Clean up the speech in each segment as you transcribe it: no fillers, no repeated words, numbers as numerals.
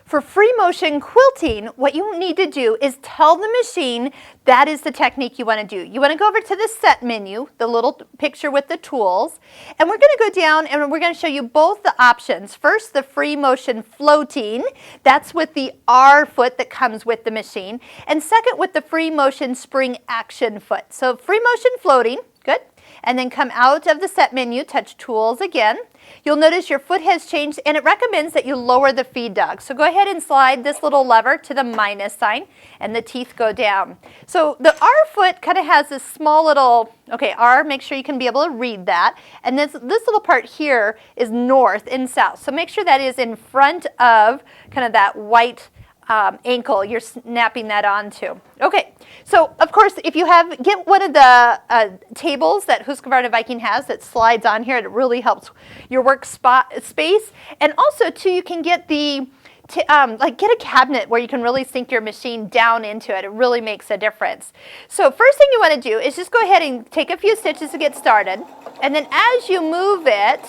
For free motion quilting, what you need to do is tell the machine that is the technique you want to do. You want to go over to the set menu, the little picture with the tools, and we're going to go down and we're going to show you both the options. First, the free motion floating. That's with the R foot that comes with the machine. And second, with the free motion spring action foot. So free motion floating, good. And then come out of the set menu, touch tools again. You'll notice your foot has changed and it recommends that you lower the feed dog. So go ahead and slide this little lever to the minus sign and the teeth go down. So the R foot kind of has this small little, okay, R, make sure you can be able to read that. And this little part here is north and south. So make sure that is in front of kind of that white ankle you're snapping that onto. Okay, so of course if you get one of the tables that Husqvarna Viking has that slides on here, it really helps your work space. And also too, you can get the get a cabinet where you can really sink your machine down into it. It really makes a difference. So first thing you want to do is just go ahead and take a few stitches to get started, and then as you move it,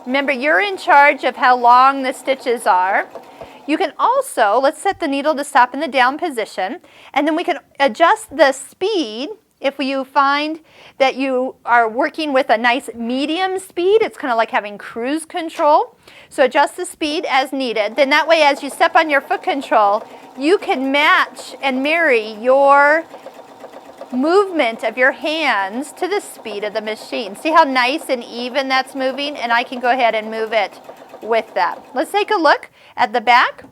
remember you're in charge of how long the stitches are. You can also, let's set the needle to stop in the down position, and then we can adjust the speed if you find that you are working with a nice medium speed. It's kind of like having cruise control. So adjust the speed as needed. Then that way as you step on your foot control, you can match and marry your movement of your hands to the speed of the machine. See how nice and even that's moving? And I can go ahead and move it with that. Let's take a look at the back.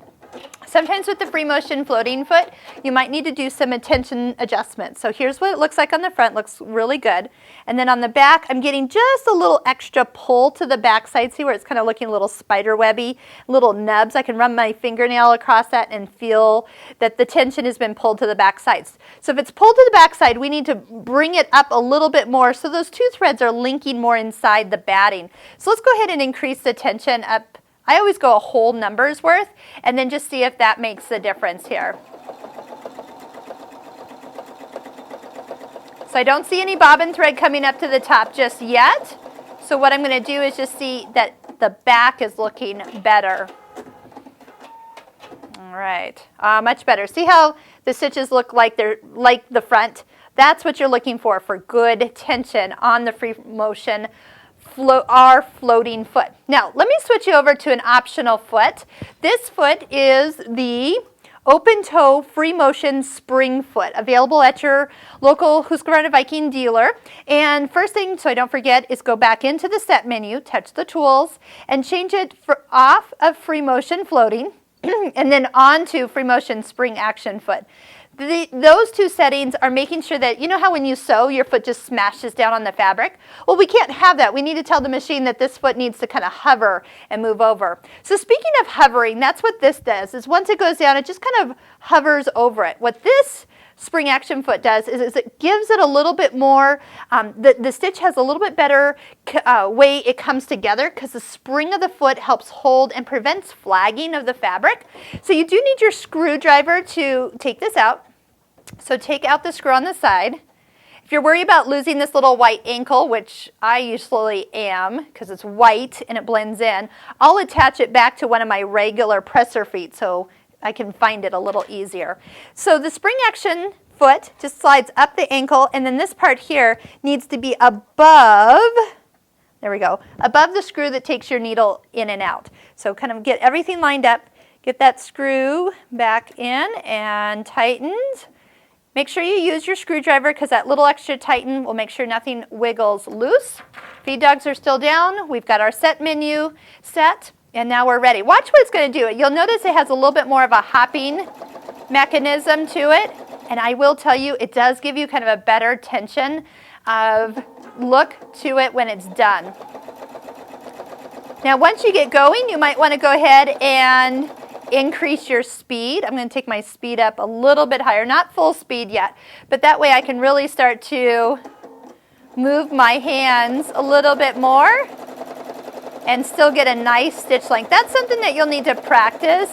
Sometimes with the free motion floating foot, you might need to do some attention adjustments. So here's what it looks like on the front, looks really good. And then on the back, I'm getting just a little extra pull to the back side. See where it's kind of looking a little spider webby, little nubs. I can run my fingernail across that and feel that the tension has been pulled to the back sides. So if it's pulled to the back side, we need to bring it up a little bit more so those two threads are linking more inside the batting. So let's go ahead and increase the tension up. I always go a whole number's worth and then just see if that makes the difference here. So I don't see any bobbin thread coming up to the top just yet. So what I'm going to do is just see that the back is looking better. All right, much better. See how the stitches look like they're like the front? That's what you're looking for good tension on the free motion our floating foot. Now, let me switch you over to an optional foot. This foot is the open toe free motion spring foot, available at your local Husqvarna Viking dealer. And first thing, so I don't forget, is go back into the set menu, touch the tools, and change it off of free motion floating and then on to free motion spring action foot. Those two settings are making sure that, you know how when you sew, your foot just smashes down on the fabric? Well, we can't have that. We need to tell the machine that this foot needs to kind of hover and move over. So speaking of hovering, that's what this does, is once it goes down, it just kind of hovers over it. What this spring action foot does is it gives it a little bit more, the stitch has a little bit better way it comes together because the spring of the foot helps hold and prevents flagging of the fabric. So you do need your screwdriver to take this out. So take out the screw on the side. If you're worried about losing this little white ankle, which I usually am because it's white and it blends in, I'll attach it back to one of my regular presser feet so I can find it a little easier. So the spring action foot just slides up the ankle, and then this part here needs to be above, there we go, above the screw that takes your needle in and out. So kind of get everything lined up, get that screw back in and tightened. Make sure you use your screwdriver because that little extra tighten will make sure nothing wiggles loose. Feed dogs are still down. We've got our set menu set, and now we're ready. Watch what it's going to do. You'll notice it has a little bit more of a hopping mechanism to it, and I will tell you it does give you kind of a better tension of look to it when it's done. Now once you get going, you might want to go ahead and increase your speed. I'm going to take my speed up a little bit higher, not full speed yet, but that way I can really start to move my hands a little bit more and still get a nice stitch length. That's something that you'll need to practice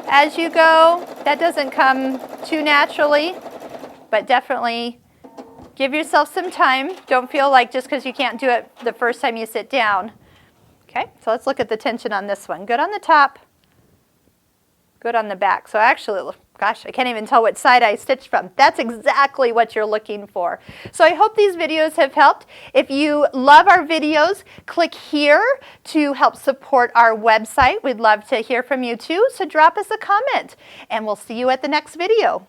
as you go. That doesn't come too naturally, but definitely give yourself some time. Don't feel like just because you can't do it the first time you sit down. Okay, so let's look at the tension on this one. Good on the top. Good on the back. So actually, gosh, I can't even tell what side I stitched from. That's exactly what you're looking for. So I hope these videos have helped. If you love our videos, click here to help support our website. We'd love to hear from you too, so drop us a comment, and we'll see you at the next video.